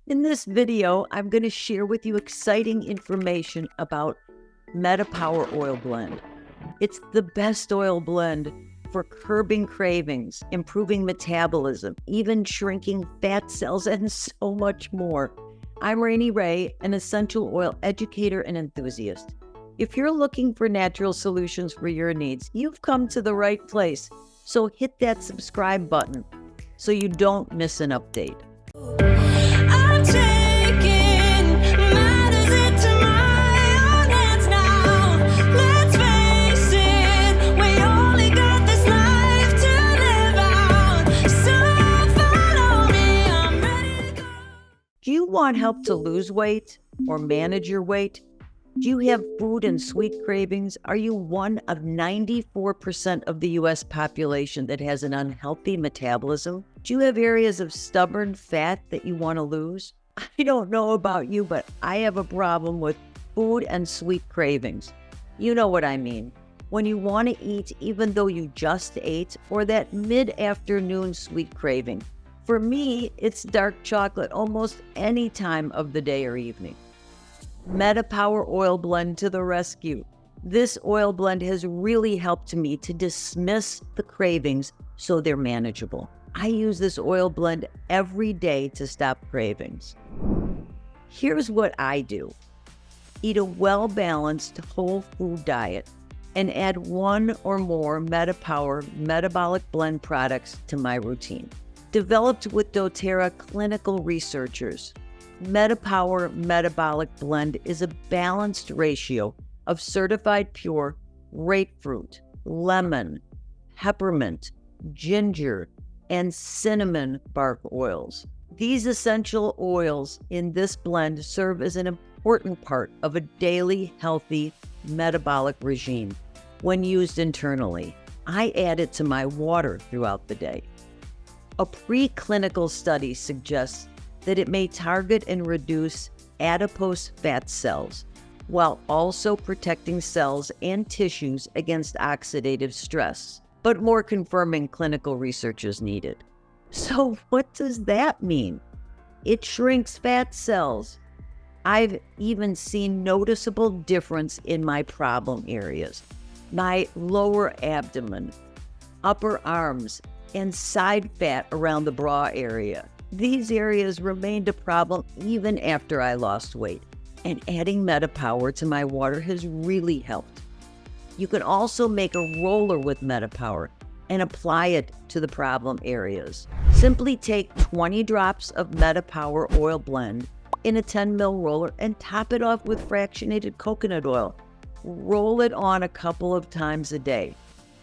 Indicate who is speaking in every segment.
Speaker 1: In this video, I'm going to share with you exciting information about Metapwr oil blend. It's the best oil blend for curbing cravings, improving metabolism, even shrinking fat cells, and so much more. I'm Rainey Ray, an essential oil educator and enthusiast. If you're looking for natural solutions for your needs, you've come to the right place. So hit that subscribe button so you don't miss an update. Do you want help to lose weight or manage your weight? Do you have food and sweet cravings? Are you one of 94% of the U.S. population that has an unhealthy metabolism? Do you have areas of stubborn fat that you want to lose? I don't know about you, but I have a problem with food and sweet cravings. You know what I mean. When you want to eat even though you just ate, or that mid-afternoon sweet craving. For me, it's dark chocolate almost any time of the day or evening. Metapwr oil blend to the rescue. This oil blend has really helped me to dismiss the cravings so they're manageable. I use this oil blend every day to stop cravings. Here's what I do. Eat a well-balanced whole food diet and add one or more Metapwr metabolic blend products to my routine. Developed with doTERRA clinical researchers, Metapwr Metabolic Blend is a balanced ratio of certified pure grapefruit, lemon, peppermint, ginger, and cinnamon bark oils. These essential oils in this blend serve as an important part of a daily healthy metabolic regime when used internally. I add it to my water throughout the day. A preclinical study suggests that it may target and reduce adipose fat cells while also protecting cells and tissues against oxidative stress, but more confirming clinical research is needed. So what does that mean? It shrinks fat cells. I've even seen noticeable difference in my problem areas, my lower abdomen, upper arms, and side fat around the bra area. These areas remained a problem even after I lost weight, and adding Metapwr to my water has really helped. You can also make a roller with Metapwr and apply it to the problem areas. Simply take 20 drops of Metapwr oil blend in a 10 ml roller and top it off with fractionated coconut oil. Roll it on a couple of times a day.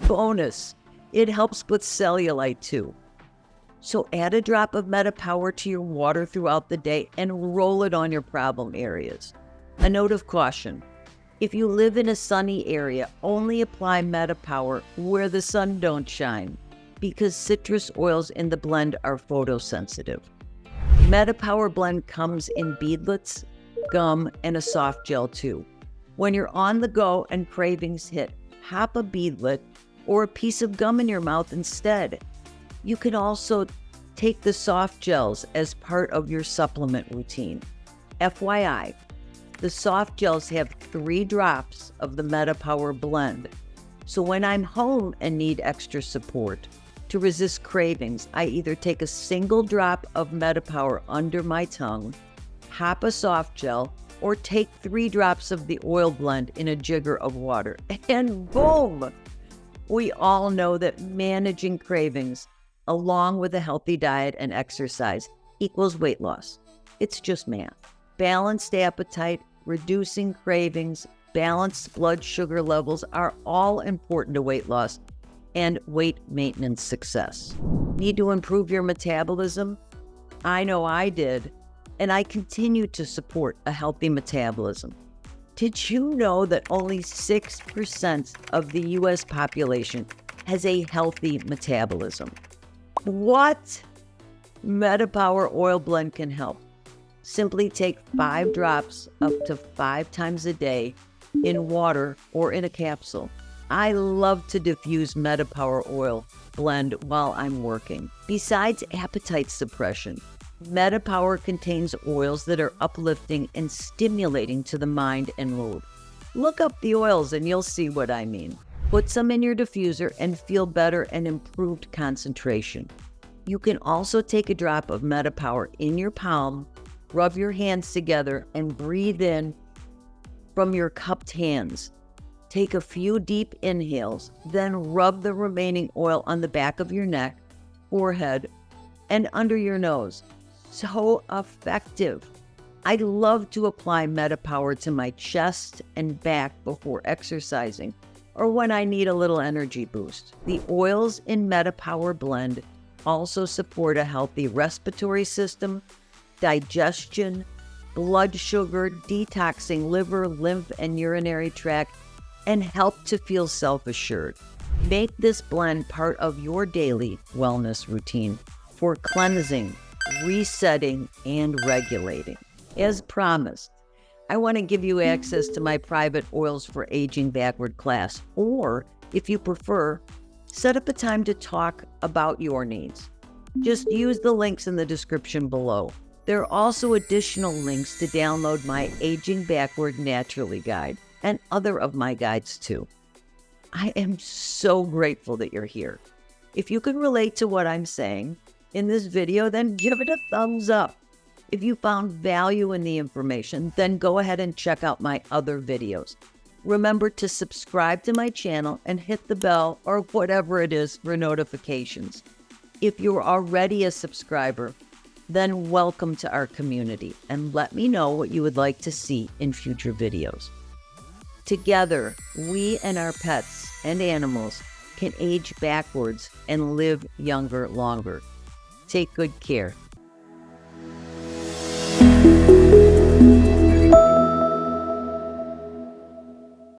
Speaker 1: Bonus, it helps with cellulite too. So add a drop of Metapwr to your water throughout the day and roll it on your problem areas. A note of caution. If you live in a sunny area, only apply Metapwr where the sun don't shine, because citrus oils in the blend are photosensitive. Metapwr blend comes in beadlets, gum, and a soft gel too. When you're on the go and cravings hit, pop a beadlet or a piece of gum in your mouth instead. You can also take the soft gels as part of your supplement routine. FYI, the soft gels have 3 drops of the Metapwr blend. So when I'm home and need extra support to resist cravings, I either take a single drop of Metapwr under my tongue, pop a soft gel, or take 3 drops of the oil blend in a jigger of water, and boom! We all know that managing cravings, along with a healthy diet and exercise, equals weight loss. It's just math. Balanced appetite, reducing cravings, balanced blood sugar levels are all important to weight loss and weight maintenance success. Need to improve your metabolism? I know I did, and I continue to support a healthy metabolism. Did you know that only 6% of the U.S. population has a healthy metabolism? What? Metapwr oil blend can help. Simply take 5 drops up to 5 times a day in water or in a capsule. I love to diffuse Metapwr oil blend while I'm working. Besides appetite suppression, Metapwr contains oils that are uplifting and stimulating to the mind and mood. Look up the oils and you'll see what I mean. Put some in your diffuser and feel better and improved concentration. You can also take a drop of Metapwr in your palm, rub your hands together, and breathe in from your cupped hands. Take a few deep inhales, then rub the remaining oil on the back of your neck, forehead, and under your nose. So effective. I love to apply Metapwr to my chest and back before exercising or when I need a little energy boost. The oils in Metapwr blend also support a healthy respiratory system, digestion, blood sugar, detoxing liver, lymph, and urinary tract, and help to feel self-assured. Make this blend part of your daily wellness routine for cleansing, resetting, and regulating. As promised, I want to give you access to my private Oils for Aging Backward class, or if you prefer, set up a time to talk about your needs. Just use the links in the description below. There are also additional links to download my Aging Backward Naturally guide and other of my guides too. I am so grateful that you're here. If you can relate to what I'm saying in this video, then give it a thumbs up. If you found value in the information, then go ahead and check out my other videos. Remember to subscribe to my channel and hit the bell or whatever it is for notifications. If you're already a subscriber, then welcome to our community and let me know what you would like to see in future videos. Together, we and our pets and animals can age backwards and live younger longer. Take good care.